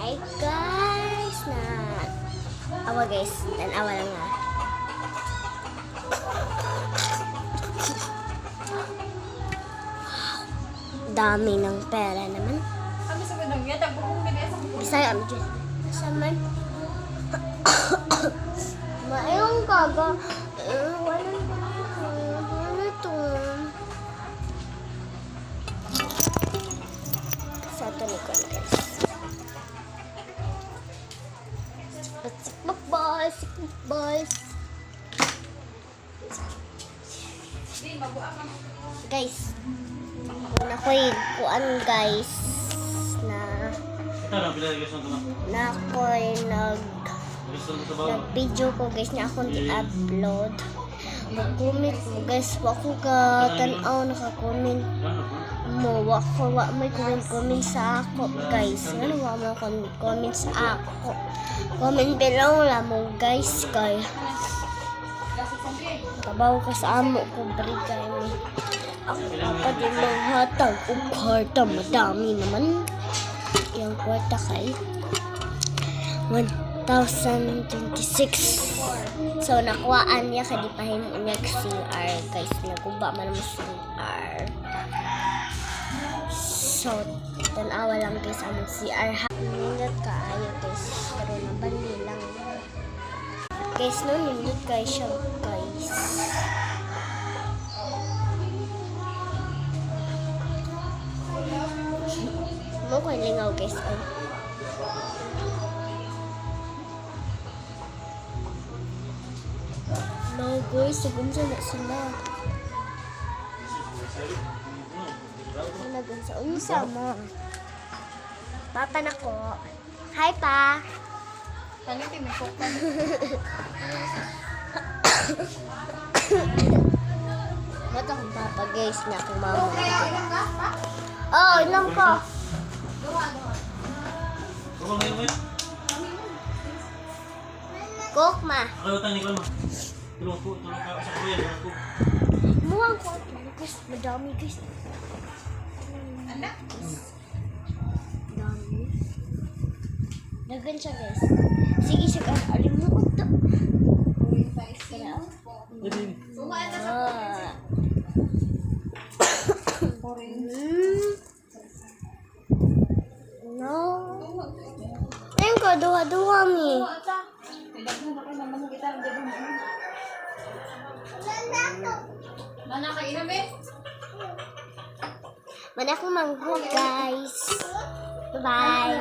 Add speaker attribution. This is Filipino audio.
Speaker 1: Hi guys na awa guys, tanawa lang nga. Dami ng pera naman.
Speaker 2: Kami sa gandang yan, tagbukong bilis ang bukong.
Speaker 1: Bisaya kami dyan. Saman. Mayroong kaga. Wala to. Sa ito ni Kwan guys. Sikbak boys, sikbak boys. Guys, una ko yung kuan guys na ako'y nag-video ko guys na akong i-upload. Mag-comment mo guys, wako ka tanaw naka-comment mo, wako may comment sa ako guys. Ano wa mo comment sa ako? Comment below lang mo guys kay kabaw ka sa amo ko brigay ni. Ako pa din maghatag og kwarta, madami naman. Yung kwarta kay 1,026. So nakuhaan niya kadi pahimo niya CR guys, naguba man mo CR. So tanawa lang guys ang CR ha. Nindot kaayo guys, pero nabali lang. Guys, no nindot guys siya guys. Mo ko lingaw guys. No guys, sugunsa na sila. Nagun sa unsa mo. Papa na ko. Hi pa.
Speaker 2: Kali timikok pa.
Speaker 1: Mata kong papa guys na akong mama. Oh, inom ko. Coke ma.
Speaker 3: Ako utang ni ko ma. Tulong ka sa kuya ko.
Speaker 1: Muang ko guys, madami guys.
Speaker 2: Anak.
Speaker 1: Dami. Dagan siya guys. Sige siya kan alimuot to. No. Ayun ko, duha-duha mi.
Speaker 2: Mana ka ina be?
Speaker 1: Mana akong manghug guys. Bye-bye.